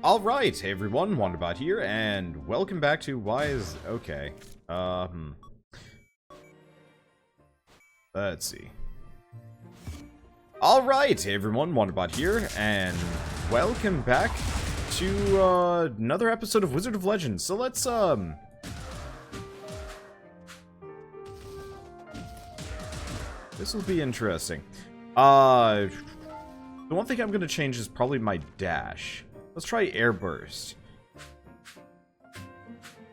Alright, hey everyone, Wanderbot here, and welcome back to Okay. Let's see. Alright, hey everyone, Wanderbot here, and welcome back to, another episode of Wizard of Legend. So let's, this will be interesting. The one thing I'm gonna change is probably my dash. Let's try Air Burst.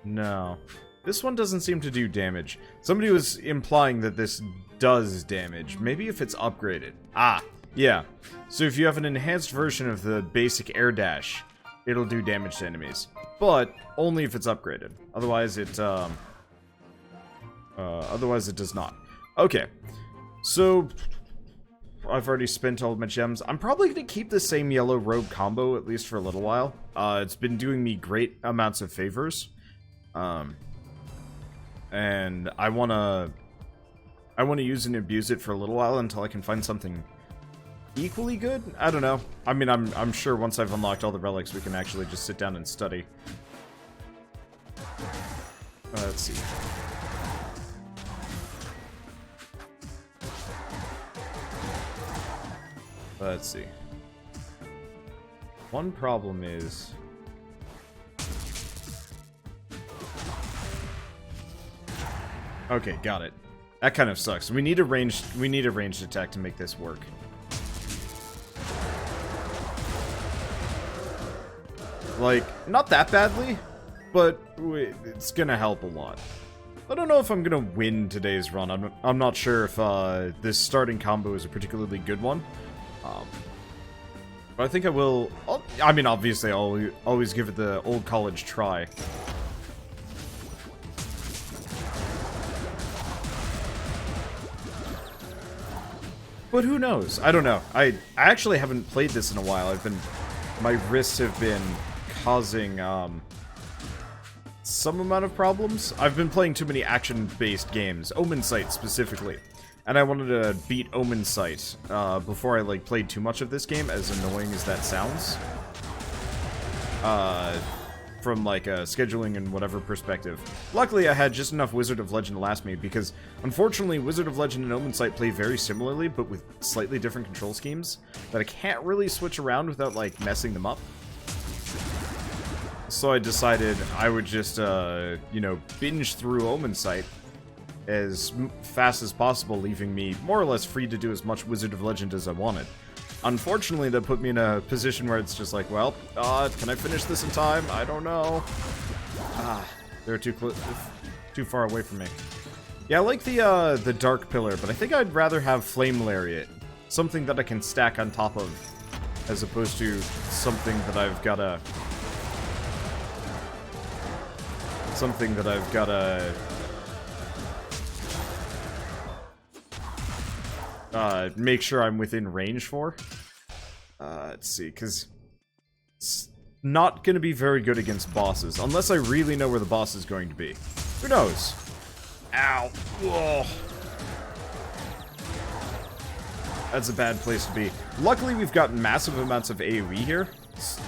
No. This one doesn't seem to do damage. Somebody was implying that this does damage. Maybe if it's upgraded. Ah, yeah. So if you have an enhanced version of the basic Air Dash, it'll do damage to enemies. But only if it's upgraded. Otherwise it does not. Okay. So I've already spent all of my gems. I'm probably going to keep the same yellow robe combo, at least for a little while. It's been doing me great amounts of favors. And I want to use and abuse it for a little while until I can find something equally good. I don't know. I mean, I'm sure once I've unlocked all the relics, we can actually just sit down and study. Let's see. Let's see. One problem is... Okay, got it. That kind of sucks. We need a ranged attack to make this work. Like, not that badly, but it's gonna help a lot. I don't know if I'm gonna win today's run. I'm not sure if this starting combo is a particularly good one. But I think I will... I mean, obviously, I'll always give it the old college try. But who knows? I don't know. I actually haven't played this in a while. My wrists have been causing, some amount of problems. I've been playing too many action-based games. Omen Sight, specifically. And I wanted to beat Omen Sight before I played too much of this game, as annoying as that sounds. From a scheduling and whatever perspective. Luckily, I had just enough Wizard of Legend to last me, because unfortunately, Wizard of Legend and Omen Sight play very similarly, but with slightly different control schemes that I can't really switch around without messing them up. So I decided I would just, binge through Omen Sight as fast as possible, leaving me more or less free to do as much Wizard of Legend as I wanted. Unfortunately, that put me in a position where it's just well, can I finish this in time? I don't know. They're too far away from me. Yeah, I like the Dark Pillar, but I think I'd rather have Flame Lariat. Something that I can stack on top of, as opposed to something that I've gotta... make sure I'm within range for. Let's see, because it's not going to be very good against bosses, unless I really know where the boss is going to be. Who knows? Ow. Whoa. That's a bad place to be. Luckily, we've got massive amounts of AoE here,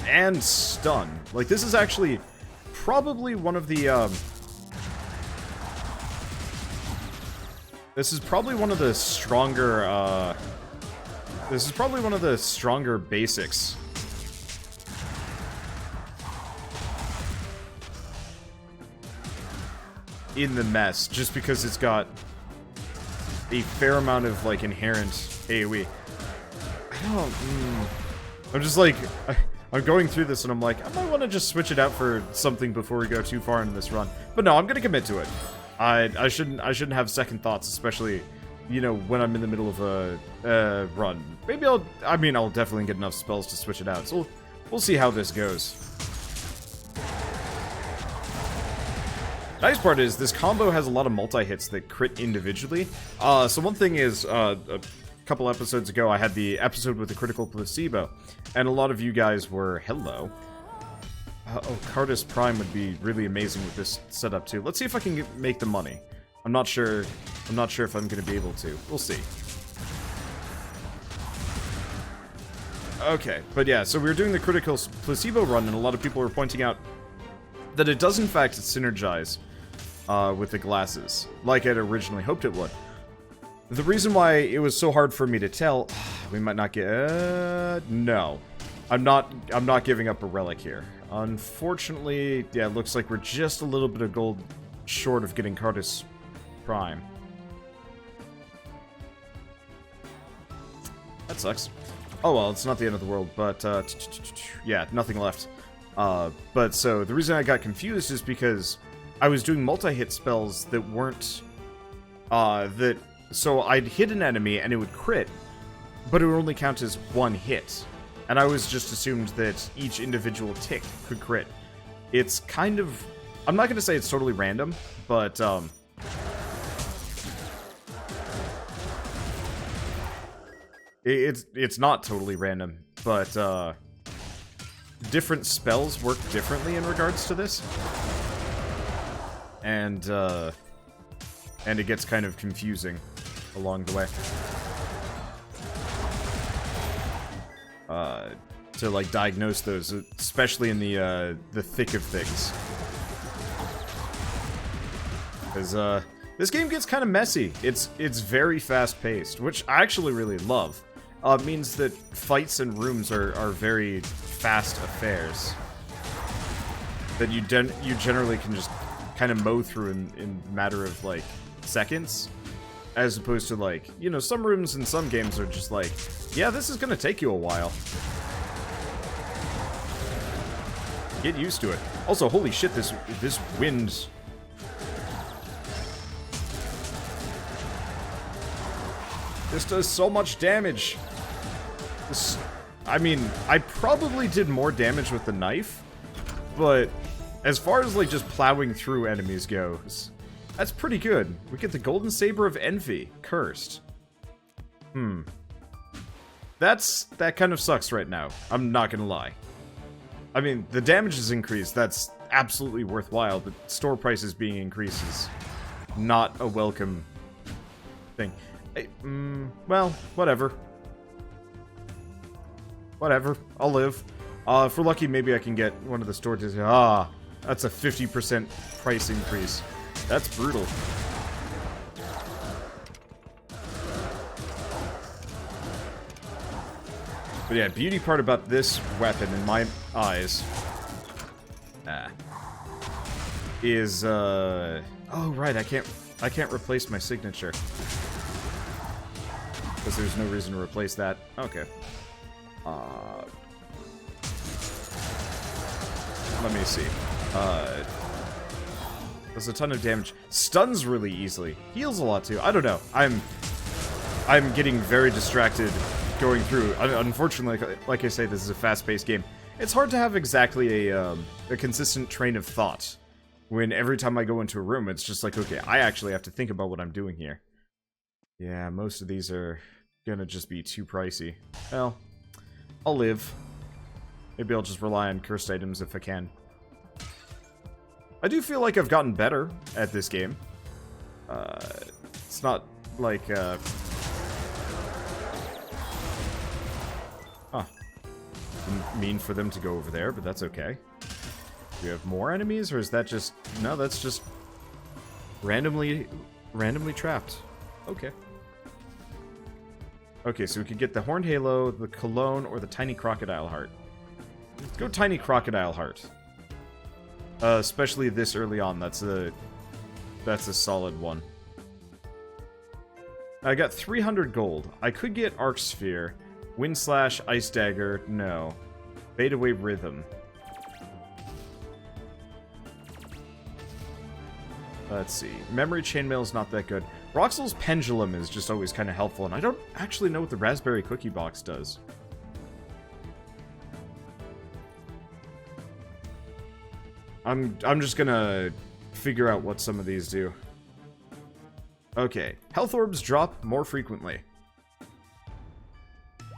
and stun. This is actually probably one of the, This is probably one of the stronger basics. In the mess, just because it's got a fair amount of, inherent AoE. I'm just I'm going through this and I'm I might want to just switch it out for something before we go too far into this run. But no, I'm gonna commit to it. I shouldn't have second thoughts, especially, when I'm in the middle of a run. Maybe I'll definitely get enough spells to switch it out. So we'll see how this goes. Nice part is this combo has a lot of multi-hits that crit individually. So one thing is, a couple episodes ago, I had the episode with the critical placebo, and a lot of you guys were hello. Cardus Prime would be really amazing with this setup too. Let's see if I can make the money. I'm not sure if I'm going to be able to. We'll see. Okay, but yeah, so we were doing the critical placebo run, and a lot of people were pointing out that it does in fact synergize with the glasses, like I'd originally hoped it would. The reason why it was so hard for me to tell, we might not get, no. I'm not giving up a relic here. Unfortunately, yeah, it looks like we're just a little bit of gold short of getting Cardus Prime. That sucks. Oh well, it's not the end of the world, but, yeah, nothing left. But so, the reason I got confused is because I was doing multi-hit spells that weren't, so I'd hit an enemy and it would crit, but it would only count as one hit. And I was just assumed that each individual tick could crit. It's kind of, I'm not going to say it's totally random, but, it's not totally random, but, different spells work differently in regards to this. And it gets kind of confusing along the way. To like diagnose those, especially in the thick of things. Because this game gets kind of messy. It's very fast paced, which I actually really love. It means that fights and rooms are very fast affairs that you generally can just kind of mow through in a matter of like seconds, as opposed to like, you know, some rooms in some games are just like, yeah, this is gonna take you a while. Get used to it. Also, holy shit, this wind. This does so much damage. I mean, I probably did more damage with the knife, but as far as like just plowing through enemies goes, that's pretty good. We get the Golden Saber of Envy, cursed. That kind of sucks right now. I'm not gonna lie. I mean, the damage is increased. That's absolutely worthwhile, but store prices being increased is not a welcome thing. Well, whatever. Whatever. I'll live. If we're lucky, maybe I can get one of the store to... that's a 50% price increase. That's brutal. But yeah, beauty part about this weapon, in my eyes, is, oh, right, I can't replace my signature. Because there's no reason to replace that. Okay. Let me see. Does a ton of damage. Stuns really easily. Heals a lot too. I don't know. I'm getting very distracted going through. Unfortunately, like I say, this is a fast-paced game. It's hard to have exactly a consistent train of thought when every time I go into a room, it's just like, okay, I actually have to think about what I'm doing here. Yeah, most of these are gonna just be too pricey. Well, I'll live. Maybe I'll just rely on cursed items if I can. I do feel like I've gotten better at this game. It's not like, Didn't mean for them to go over there, but that's okay. Do we have more enemies, or is that just... No, that's just randomly trapped. Okay. Okay, so we could get the Horned Halo, the Cologne, or the Tiny Crocodile Heart. Let's go Tiny Crocodile Heart. Especially this early on, that's a solid one. I got 300 gold. I could get Arc Sphere. Wind Slash, Ice Dagger, no. Beta Wave Rhythm. Let's see. Memory Chainmail is not that good. Roxel's Pendulum is just always kind of helpful, and I don't actually know what the Raspberry Cookie Box does. I'm just gonna figure out what some of these do. Okay. Health Orbs drop more frequently.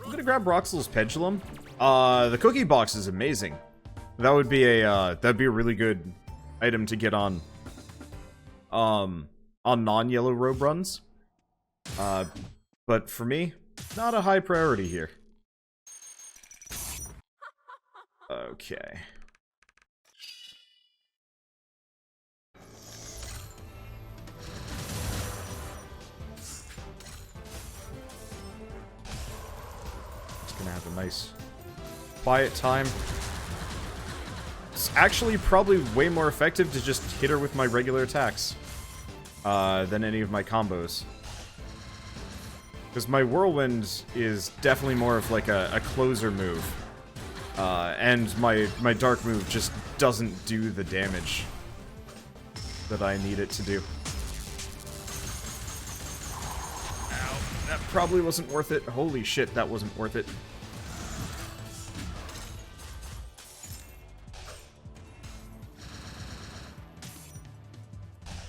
I'm gonna grab Roxel's Pendulum. The Cookie Box is amazing. That would be a, that'd be a really good item to get on non-yellow robe runs. But for me, not a high priority here. Okay. Just gonna have a nice quiet time. It's actually probably way more effective to just hit her with my regular attacks than any of my combos. Because my Whirlwind is definitely more of like a closer move. And my Dark move just doesn't do the damage that I need it to do. Ow, that probably wasn't worth it. Holy shit, that wasn't worth it.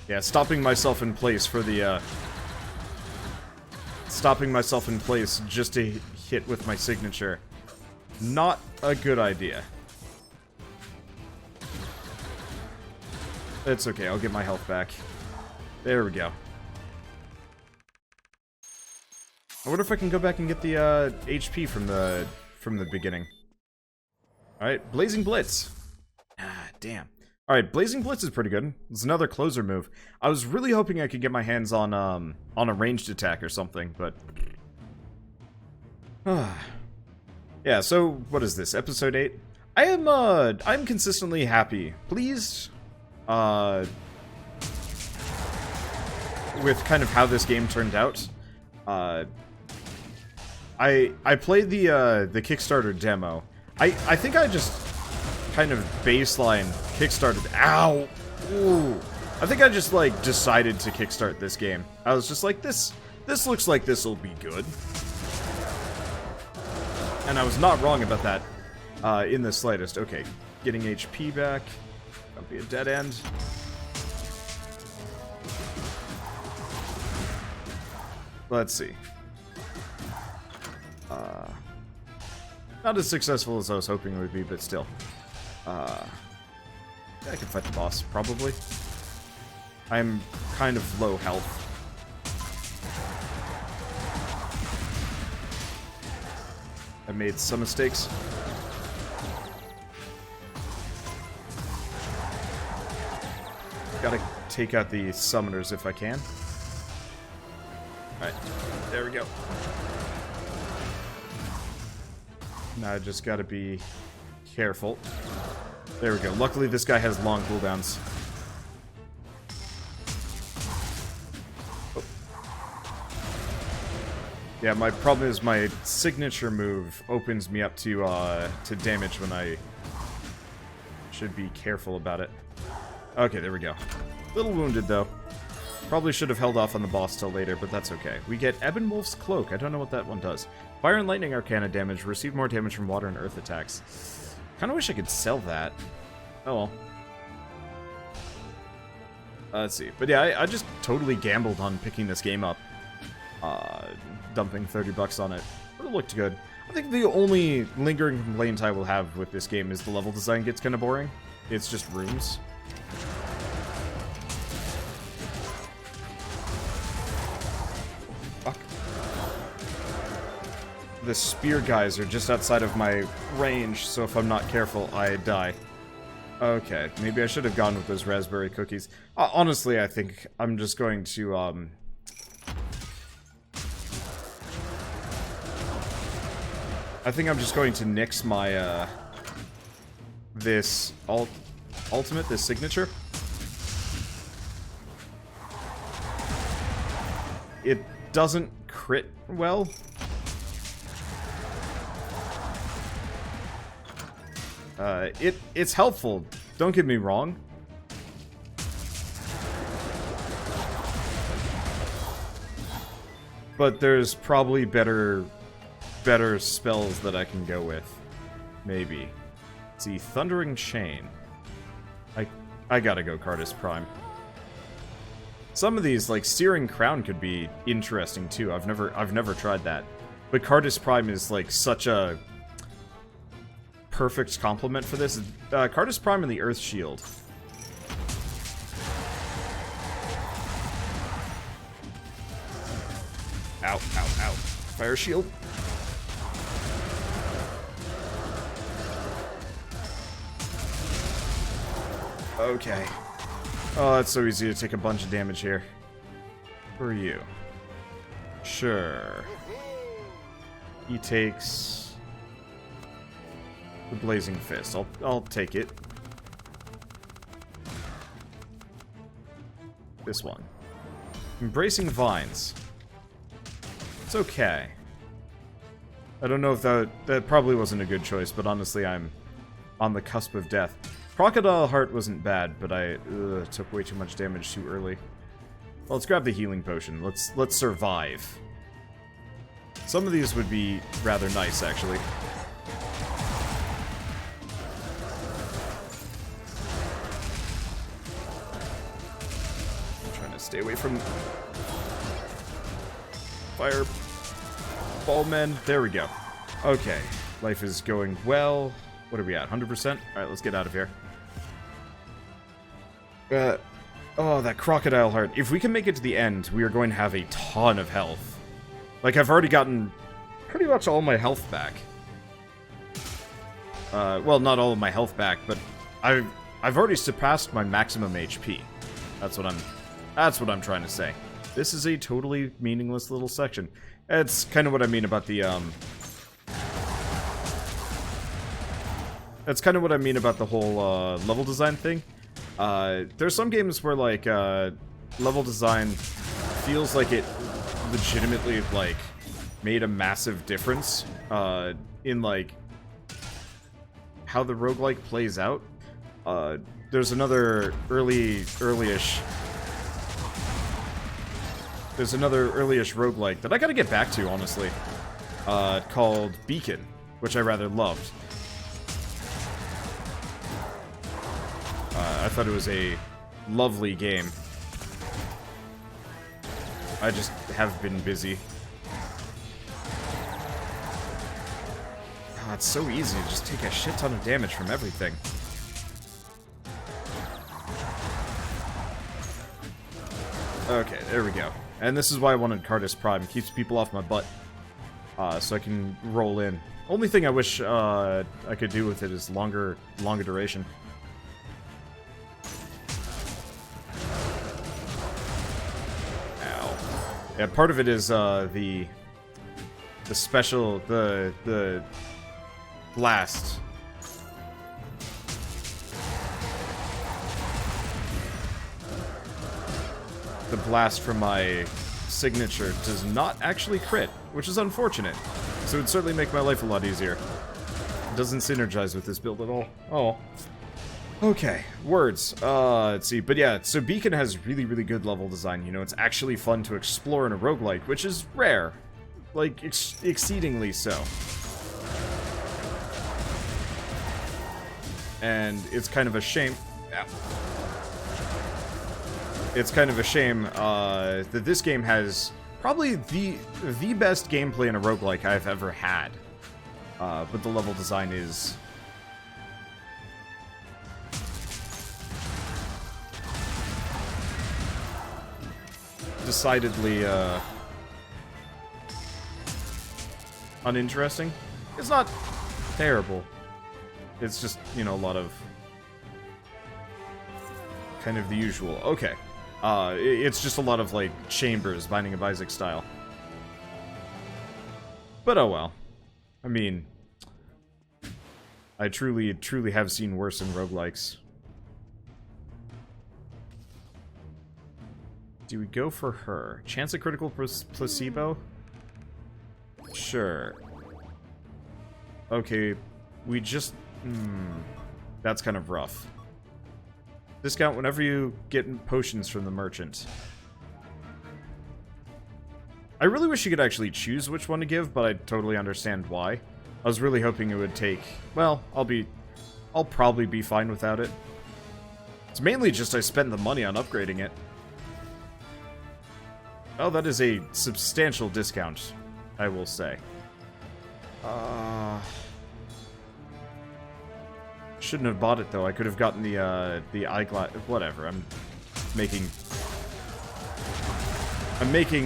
Yeah, stopping myself in place for the, stopping myself in place just to hit with my signature. Not a good idea. It's okay, I'll get my health back. There we go. I wonder if I can go back and get the, HP from the beginning. Alright, Blazing Blitz. Ah, damn. Alright, Blazing Blitz is pretty good. It's another closer move. I was really hoping I could get my hands on a ranged attack or something, but... yeah, so, what is this? Episode 8? I'm consistently happy. Pleased, with kind of how this game turned out. I played the Kickstarter demo. I think I just kind of baseline kickstarted. Ow! Ooh. I think I just like decided to kickstart this game. I was just like, this looks like this will be good. And I was not wrong about that in the slightest. Okay, getting HP back. That'll be a dead end. Let's see. Not as successful as I was hoping it would be, but still. I can fight the boss, probably. I'm kind of low health. I made some mistakes. Gotta take out the summoners if I can. Alright, there we go. Now I just gotta be careful. There we go. Luckily this guy has long cooldowns. Oh. Yeah, my problem is my signature move opens me up to damage when I should be careful about it. Okay, there we go. Little wounded, though. Probably should have held off on the boss till later, but that's okay. We get Ebonwolf's Cloak. I don't know what that one does. Fire and Lightning Arcana damage. Receive more damage from water and earth attacks. Kinda wish I could sell that. Oh well. Let's see. But yeah, I just totally gambled on picking this game up. Dumping 30 bucks on it. But it looked good. I think the only lingering complaint I will have with this game is the level design gets kinda boring. It's just rooms. Fuck. The spear guys are just outside of my range, so if I'm not careful, I die. Okay, maybe I should have gone with those raspberry cookies. Honestly, I think I'm just going to, I think I'm just going to nix my, this ultimate, this signature. It doesn't crit well. It's helpful, don't get me wrong. But there's probably better spells that I can go with. Maybe. Let's see, Thundering Chain. I gotta go Cardis Prime. Some of these, like Searing Crown, could be interesting too. I've never tried that. But Cardis Prime is like such a perfect complement for this. Cardis Prime and the Earth Shield. Ow, ow, ow. Fire Shield. Okay. Oh, it's so easy to take a bunch of damage here. Who are you? Sure. He takes the Blazing Fist. I'll take it. This one. Embracing Vines. It's okay. I don't know if that probably wasn't a good choice, but honestly, I'm on the cusp of death. Crocodile Heart wasn't bad, but I took way too much damage too early. Well, let's grab the healing potion. Let's survive. Some of these would be rather nice, actually. I'm trying to stay away from fireball men. There we go. Okay, life is going well. What are we at? 100%? All right, let's get out of here. Oh, that crocodile heart. If we can make it to the end, we are going to have a ton of health. Like, I've already gotten pretty much all my health back. Well, not all of my health back, but I've already surpassed my maximum HP. That's what I'm trying to say. This is a totally meaningless little section. It's kind of what I mean about the That's kind of what I mean about the whole level design thing. There's some games where, like, level design feels like it legitimately, like, made a massive difference in, like, how the roguelike plays out. There's another early-ish roguelike that I gotta get back to, honestly, called Beacon, which I rather loved. I thought it was a lovely game. I just have been busy. Oh, it's so easy to just take a shit ton of damage from everything. Okay, there we go. And this is why I wanted Cardis Prime. It keeps people off my butt. So I can roll in. Only thing I wish I could do with it is longer duration. Yeah, part of it is the special the blast. The blast from my signature does not actually crit, which is unfortunate. So it would certainly make my life a lot easier. It doesn't synergize with this build at all. Oh. Okay, words. Let's see. But yeah, so Beacon has really, really good level design. You know, it's actually fun to explore in a roguelike, which is rare. Like, exceedingly so. And it's kind of a shame. Yeah. It's kind of a shame that this game has probably the best gameplay in a roguelike I've ever had. But the level design is decidedly uninteresting. It's not terrible. It's just, you know, a lot of kind of the usual. Okay. It's just a lot of, like, chambers, Binding of Isaac style. But oh well. I mean, I truly have seen worse in roguelikes. Do we go for her? Chance of critical placebo? Sure. Okay, we just... that's kind of rough. Discount whenever you get potions from the merchant. I really wish you could actually choose which one to give, but I totally understand why. I was really hoping it would take... Well, I'll probably be fine without it. It's mainly just I spent the money on upgrading it. Oh, that is a substantial discount, I will say. Shouldn't have bought it, though. I could have gotten the eyeglass... Whatever, I'm making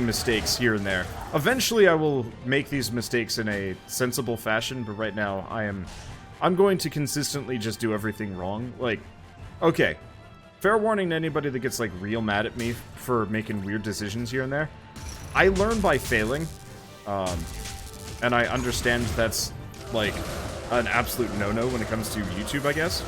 mistakes here and there. Eventually, I will make these mistakes in a sensible fashion, but right now, I'm going to consistently just do everything wrong. Like, okay, Fair warning to anybody that gets, like, real mad at me for making weird decisions here and there. I learn by failing, and I understand that's, like, an absolute no-no when it comes to YouTube, I guess.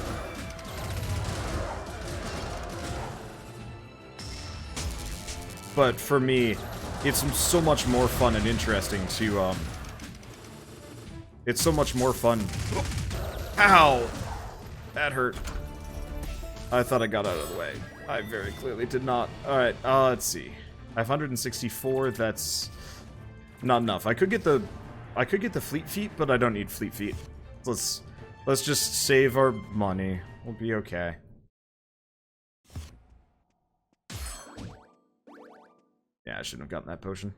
But for me, it's so much more fun and interesting to, it's so much more fun. Ow! That hurt. I thought I got out of the way. I very clearly did not. Alright, let's see. I have 164, that's not enough. I could get the fleet feet, but I don't need fleet feet. Let's just save our money. We'll be okay. Yeah, I shouldn't have gotten that potion.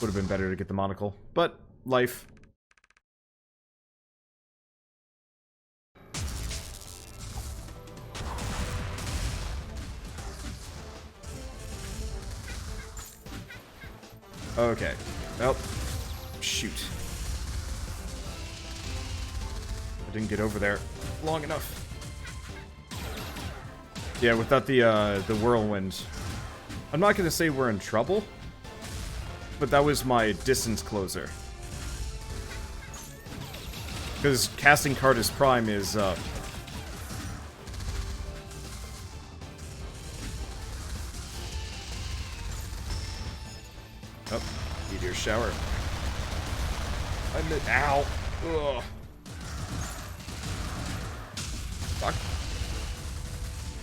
Would have been better to get the monocle, but life. Okay. Well, shoot. I didn't get over there long enough. Yeah, without the whirlwind. I'm not gonna say we're in trouble, but that was my distance closer. Because casting Cardus Prime is, Oh, meteor shower. Ow! Ugh. Fuck.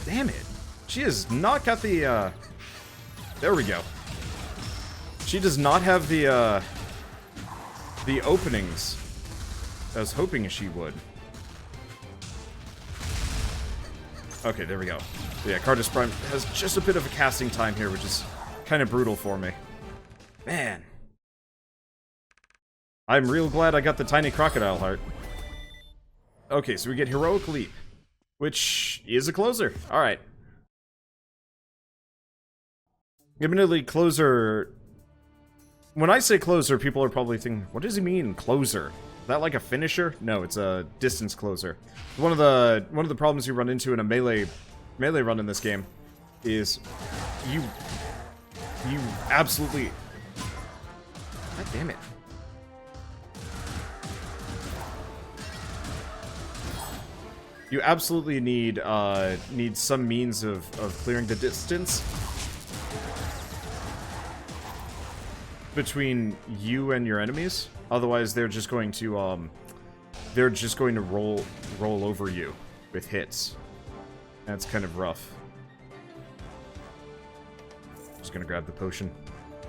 Damn it. She has not got the, There we go. She does not have the openings I was hoping she would. Okay, there we go. Yeah, Cardus Prime has just a bit of a casting time here, which is kind of brutal for me. Man. I'm real glad I got the tiny crocodile heart. Okay, so we get Heroic Leap, which is a closer. Alright. Admittedly, closer... When I say closer, people are probably thinking, what does he mean, closer? Is that like a finisher? No, it's a distance closer. One of the problems you run into in a melee run in this game is you absolutely... God damn it. You absolutely need some means of clearing the distance between you and your enemies. Otherwise, they're just going to roll over you with hits. That's kind of rough. Just gonna grab the potion.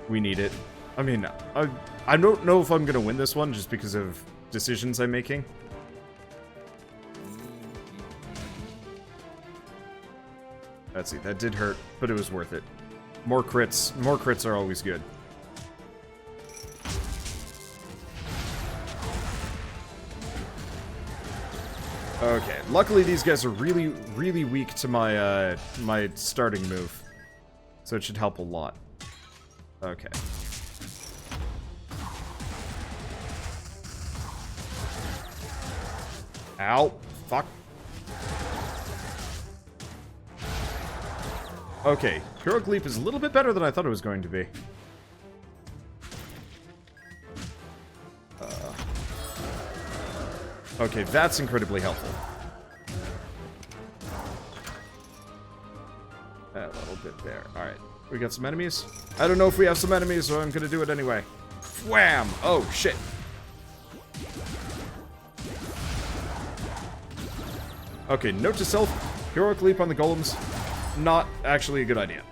We need it. I mean, I don't know if I'm gonna win this one just because of decisions I'm making. Let's see, that did hurt, but it was worth it. More crits are always good. Okay, luckily these guys are really, really weak to my, my starting move. So it should help a lot. Okay. Ow. Fuck. Okay, Heroic Leap is a little bit better than I thought it was going to be. Okay, that's incredibly helpful. That little bit there. Alright, we got some enemies? I don't know if we have some enemies, so I'm gonna do it anyway. Wham! Oh, shit. Okay, note to self, Heroic Leap on the golems, not actually a good idea.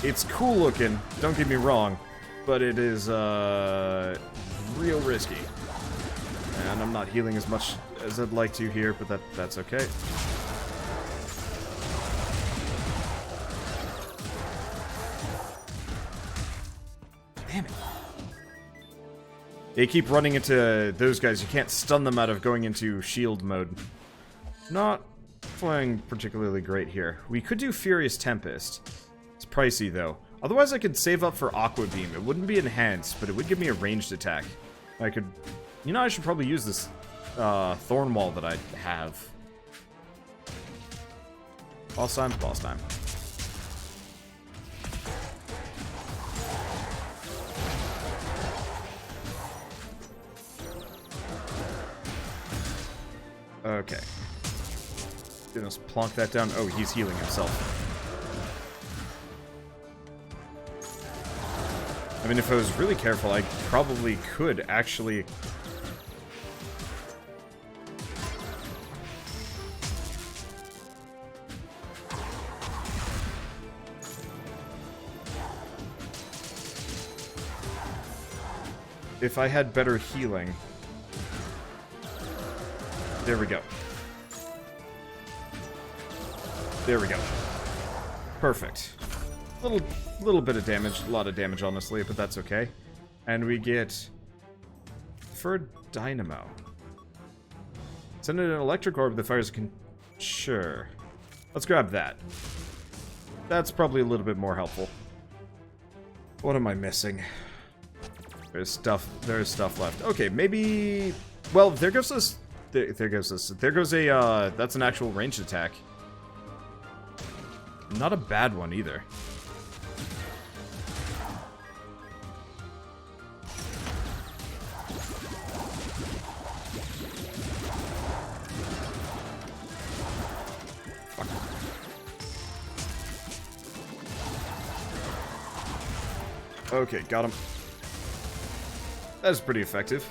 It's cool looking, don't get me wrong, but it is, real risky. And I'm not healing as much as I'd like to here, but that's okay. Damn it. They keep running into those guys. You can't stun them out of going into shield mode. Not playing particularly great here. We could do Furious Tempest. It's pricey, though. Otherwise, I could save up for Aqua Beam. It wouldn't be enhanced, but it would give me a ranged attack. I could... You know, I should probably use this thorn wall that I have. Boss time, boss time. Okay. Just plonk that down. Oh, he's healing himself. I mean, if I was really careful, I probably could actually... If I had better healing... There we go. There we go. Perfect. Little bit of damage, a lot of damage, honestly, but that's okay. And we get... For Dynamo. Send it an electric orb that fires Sure. Let's grab that. That's probably a little bit more helpful. What am I missing? There's stuff left. Okay, maybe... Well, there goes this... There goes this. There goes a, that's an actual ranged attack. Not a bad one, either. Fuck. Okay, got him. That is pretty effective.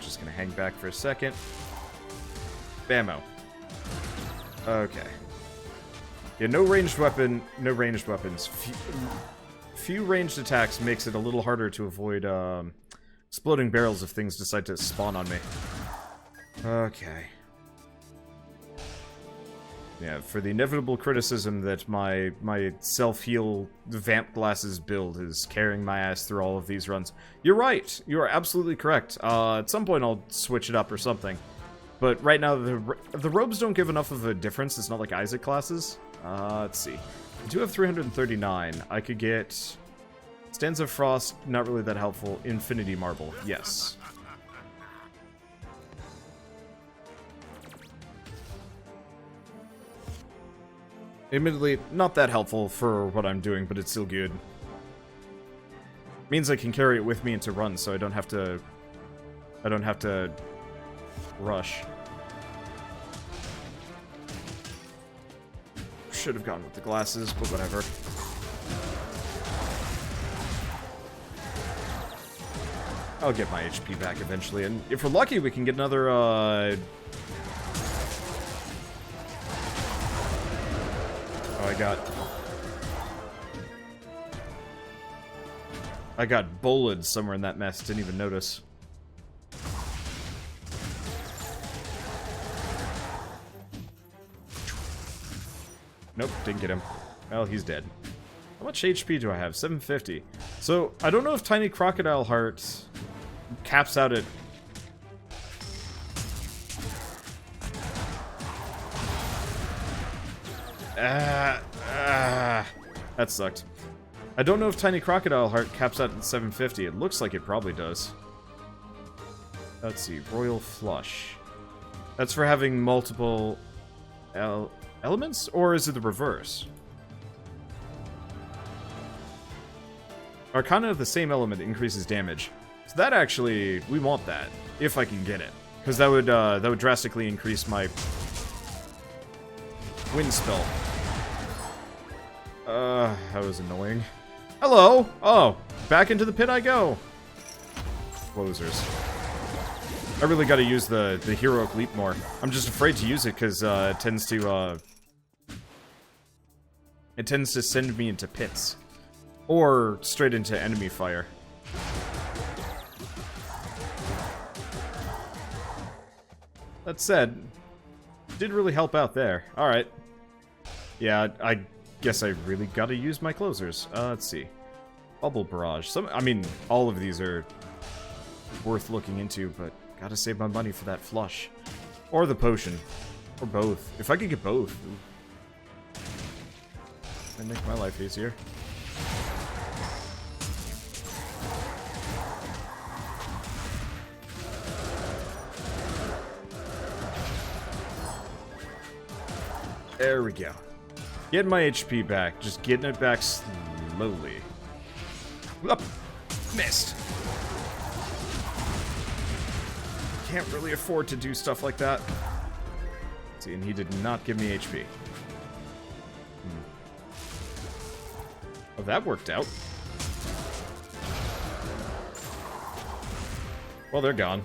Just gonna hang back for a second. Bammo. Okay. Yeah, no ranged weapons. Few ranged attacks makes it a little harder to avoid, exploding barrels if things decide to spawn on me. Okay. Yeah, for the inevitable criticism that my self-heal vamp glasses build is carrying my ass through all of these runs. You're right. You are absolutely correct. At some point I'll switch it up or something. But right now the robes don't give enough of a difference. It's not like Isaac classes. Let's see. I do have 339. I could get Stanza of Frost, not really that helpful. Infinity Marble, yes. Admittedly, not that helpful for what I'm doing, but it's still good. Means I can carry it with me into runs, so I don't have to rush. Should have gone with the glasses, but whatever. I'll get my HP back eventually, and if we're lucky, we can get another, Oh, I got bullied somewhere in that mess, didn't even notice. Nope, didn't get him. Well, he's dead. How much HP do I have? 750. So, I don't know if Tiny Crocodile Heart caps out at... That sucked. I don't know if Tiny Crocodile Heart caps out at 750. It looks like it probably does. Let's see. Royal Flush. That's for having multiple elements? Or is it the reverse? Arcana of the same element increases damage. So that actually... We want that. If I can get it. Because that would drastically increase my... wind spell. That was annoying. Hello! Oh, back into the pit I go. Closers. I really gotta use the heroic leap more. I'm just afraid to use it because it tends to send me into pits. Or straight into enemy fire. That said, did really help out there. Alright. Yeah, I guess I really gotta use my closers. Let's see. Bubble Barrage. I mean, all of these are worth looking into, but gotta save my money for that flush. Or the potion. Or both. If I could get both. That'd make my life easier. There we go. Getting my HP back. Just getting it back slowly. Up! Missed! Can't really afford to do stuff like that. See, and he did not give me HP. Oh, that worked out. Well, they're gone.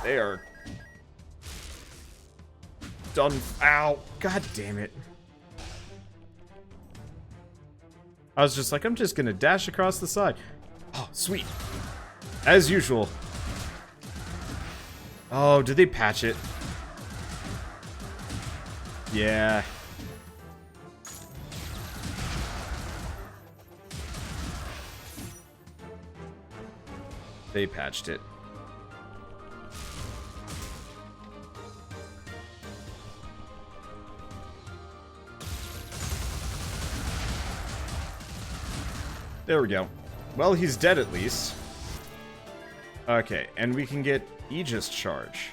They are done. Ow! God damn it. I was just like, I'm just gonna dash across the side. Oh, sweet. As usual. Oh, did they patch it? Yeah. They patched it. There we go. Well, he's dead at least. Okay, and we can get Aegis Charge.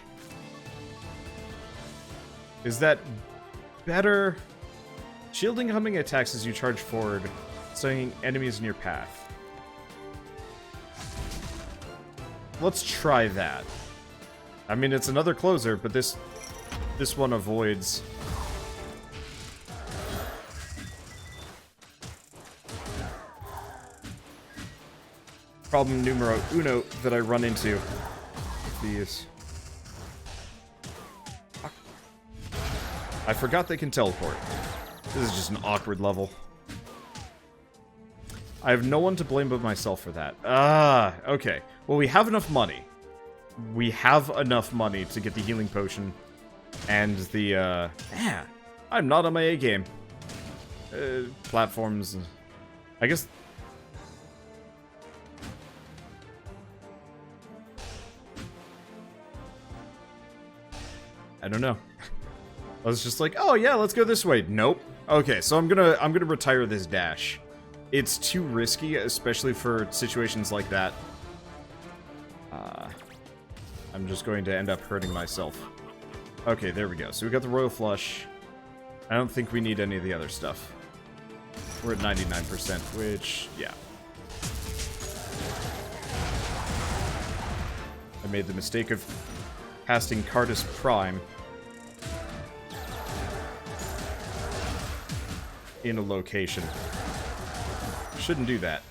Is that better? Shielding humming attacks as you charge forward, stunning enemies in your path. Let's try that. I mean, it's another closer, but this one avoids. Problem numero uno that I run into with these. I forgot they can teleport. This is just an awkward level. I have no one to blame but myself for that. Ah, okay. Well, we have enough money. We have enough money to get the healing potion and the, yeah, I'm not on my A game. Platforms. I guess. I don't know. I was just like, oh yeah, let's go this way. Nope. Okay, so I'm gonna retire this dash. It's too risky, especially for situations like that. I'm just going to end up hurting myself. Okay, there we go. So we got the Royal Flush. I don't think we need any of the other stuff. We're at 99%, which, yeah. I made the mistake of casting Cardus Prime in a location. Shouldn't do that.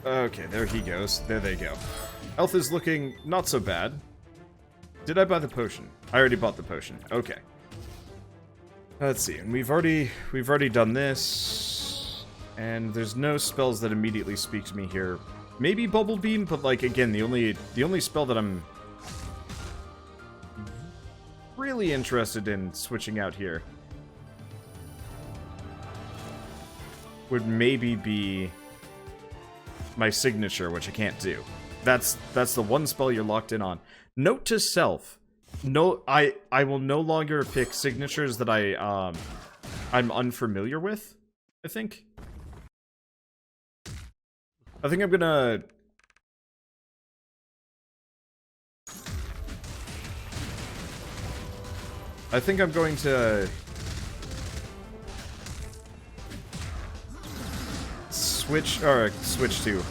Okay, there he goes. There they go. Health is looking not so bad. Did I buy the potion? I already bought the potion. Okay. Let's see. And we've already done this. And there's no spells that immediately speak to me here. Maybe Bubble Beam, but like again, the only spell that I'm really interested in switching out here would maybe be my signature, which I can't do. That's the one spell you're locked in on. Note to self: no, I will no longer pick signatures that I'm unfamiliar with. I think I'm gonna. I think I'm going to switch to.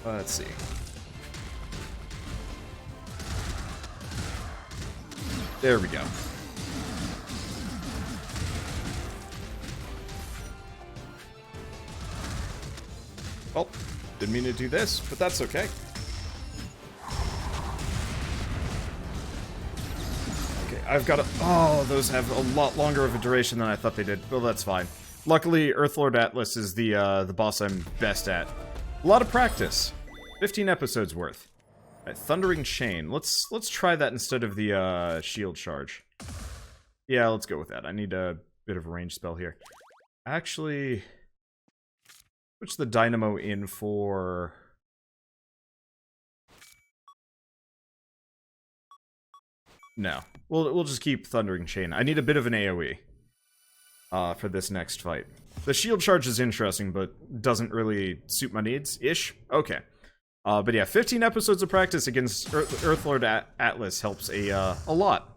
Let's see. There we go. Oh, didn't mean to do this, but that's okay. Okay, I've got a... Oh, those have a lot longer of a duration than I thought they did. Well, that's fine. Luckily, Earthlord Atlas is the boss I'm best at. A lot of practice. 15 episodes worth. Right, Thundering Chain. Let's try that instead of the shield charge. Yeah, let's go with that. I need a bit of a range spell here. Actually, switch the Dynamo in for... No. We'll just keep Thundering Chain. I need a bit of an AoE for this next fight. The shield charge is interesting, but doesn't really suit my needs-ish. Okay. But yeah, 15 episodes of practice against Earthlord Atlas helps a lot.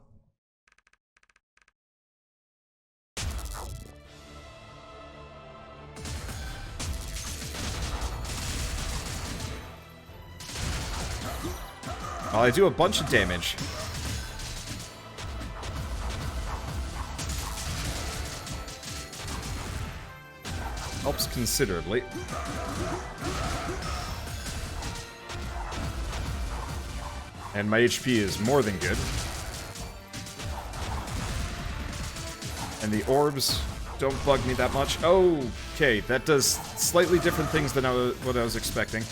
I do a bunch of damage. Helps considerably. And my HP is more than good. And the orbs don't bug me that much. Oh, okay, that does slightly different things than what I was expecting.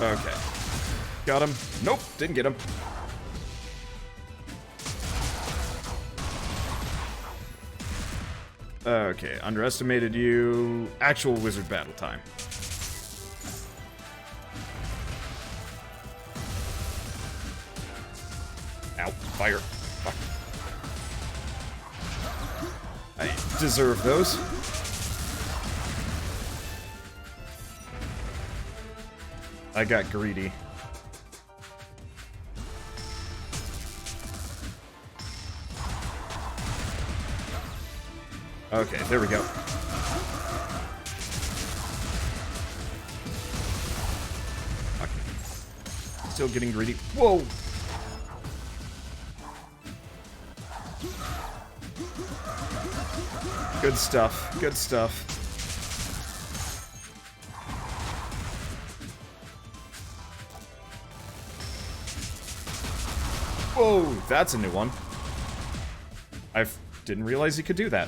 Okay. Got him. Nope, didn't get him. Okay, underestimated you. Actual wizard battle time. Ow, fire. Fuck. I deserve those. I got greedy. Okay, there we go. Okay. Still getting greedy. Whoa! Good stuff. Good stuff. Whoa, that's a new one. I didn't realize he could do that.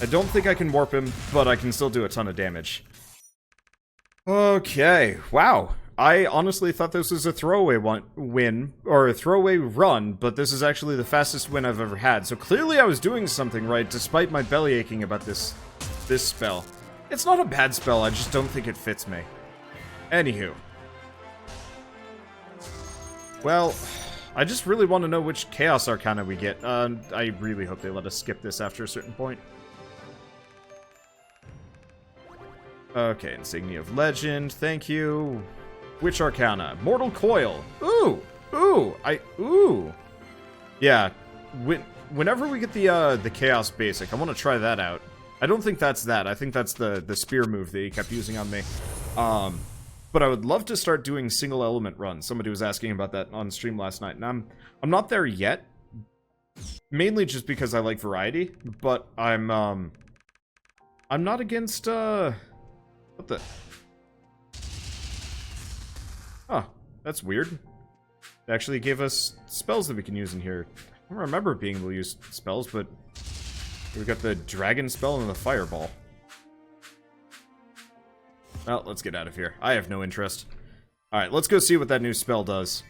I don't think I can warp him, but I can still do a ton of damage. Okay, wow. I honestly thought this was a throwaway win, or a throwaway run, but this is actually the fastest win I've ever had. So clearly I was doing something right, despite my belly aching about this spell. It's not a bad spell, I just don't think it fits me. Anywho. Well, I just really want to know which Chaos Arcana we get. I really hope they let us skip this after a certain point. Okay, Insignia of Legend, thank you. Which Arcana? Mortal Coil. Ooh! Ooh! Ooh! Yeah, whenever we get the Chaos Basic, I want to try that out. I don't think that's that. I think that's the spear move that he kept using on me. But I would love to start doing single element runs. Somebody was asking about that on stream last night, and I'm not there yet. Mainly just because I like variety, but I'm not against what the? Huh, that's weird. They actually gave us spells that we can use in here. I don't remember being able to use spells, but we got the dragon spell and the fireball. Well, let's get out of here. I have no interest. Alright, let's go see what that new spell does.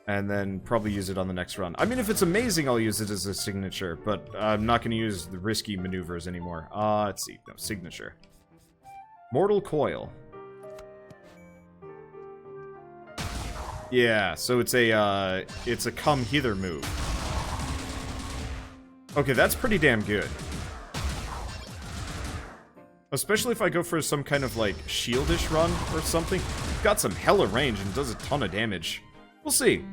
And then probably use it on the next run. I mean, if it's amazing, I'll use it as a signature, but I'm not going to use the risky maneuvers anymore. Let's see. No, signature. Mortal Coil. Yeah, so it's a come hither move. Okay, that's pretty damn good. Especially if I go for some kind of, like, shieldish run or something. Got some hella range and does a ton of damage. We'll see.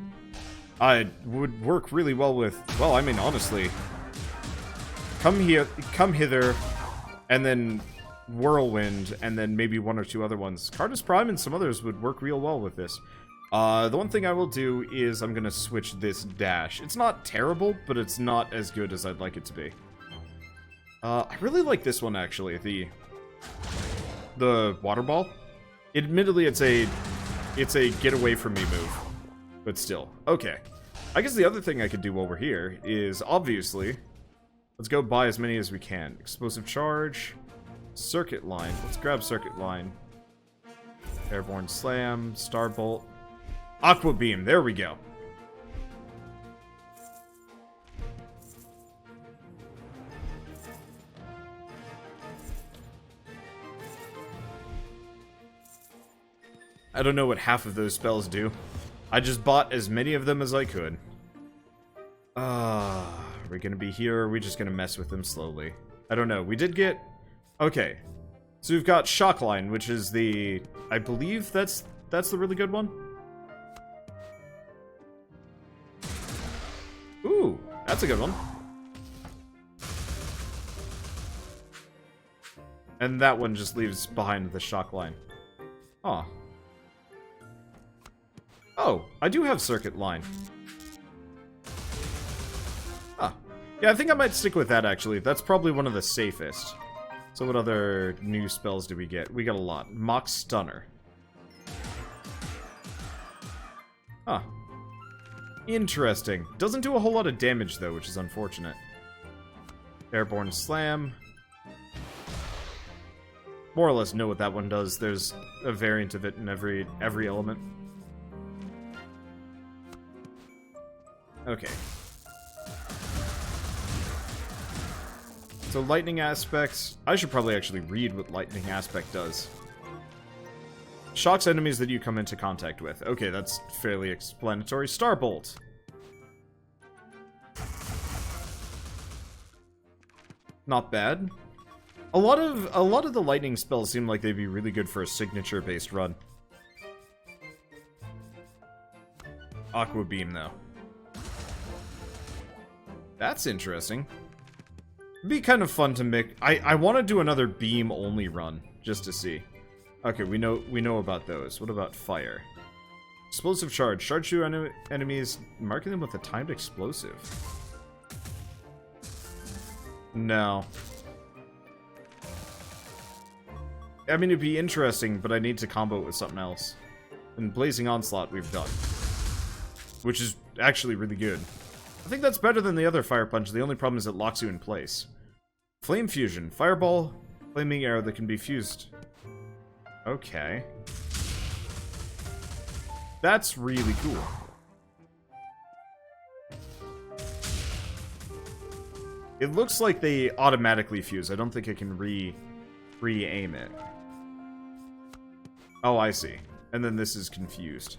I would work really well with... Well, I mean, honestly. Come hither, and then Whirlwind, and then maybe one or two other ones. Cardus Prime and some others would work real well with this. The one thing I will do is I'm gonna switch this dash. It's not terrible, but it's not as good as I'd like it to be. I really like this one, actually. The water ball. Admittedly, it's a get away from me move, but still. Okay. I guess the other thing I could do while we're here is, obviously, let's go buy as many as we can. Explosive Charge, Circuit Line. Let's grab Circuit Line. Airborne Slam, Starbolt, Aqua Beam. There we go. I don't know what half of those spells do. I just bought as many of them as I could. Are we gonna be here, or are we just gonna mess with them slowly? I don't know. We did get... Okay. So we've got Shockline, which is the... I believe that's the really good one. Ooh, that's a good one. And that one just leaves behind the Shockline. Aw. Oh, I do have Circuit Line. Ah. Yeah, I think I might stick with that, actually. That's probably one of the safest. So what other new spells do we get? We got a lot. Mock Stunner. Huh. Interesting. Doesn't do a whole lot of damage, though, which is unfortunate. Airborne Slam. More or less know what that one does. There's a variant of it in every element. Okay. So Lightning Aspects... I should probably actually read what Lightning Aspect does. Shocks enemies that you come into contact with. Okay, that's fairly explanatory. Starbolt. Not bad. A lot of the lightning spells seem like they'd be really good for a signature-based run. Aqua Beam, though. That's interesting. It'd be kind of fun to make... I want to do another beam-only run, just to see. Okay, we know about those. What about fire? Explosive charge. Charge through enemies, marking them with a timed explosive. No. I mean, it'd be interesting, but I need to combo it with something else. And Blazing Onslaught we've done. Which is actually really good. I think that's better than the other Fire Punch. The only problem is it locks you in place. Flame Fusion. Fireball, flaming arrow that can be fused. Okay. That's really cool. It looks like they automatically fuse. I don't think I can re-aim it. Oh, I see. And then this is confused.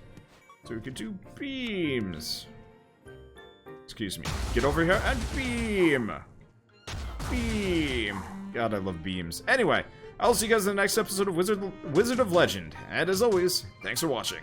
So we could do beams. Excuse me. Get over here and beam! Beam! God, I love beams. Anyway, I'll see you guys in the next episode of Wizard of Legend. And as always, thanks for watching.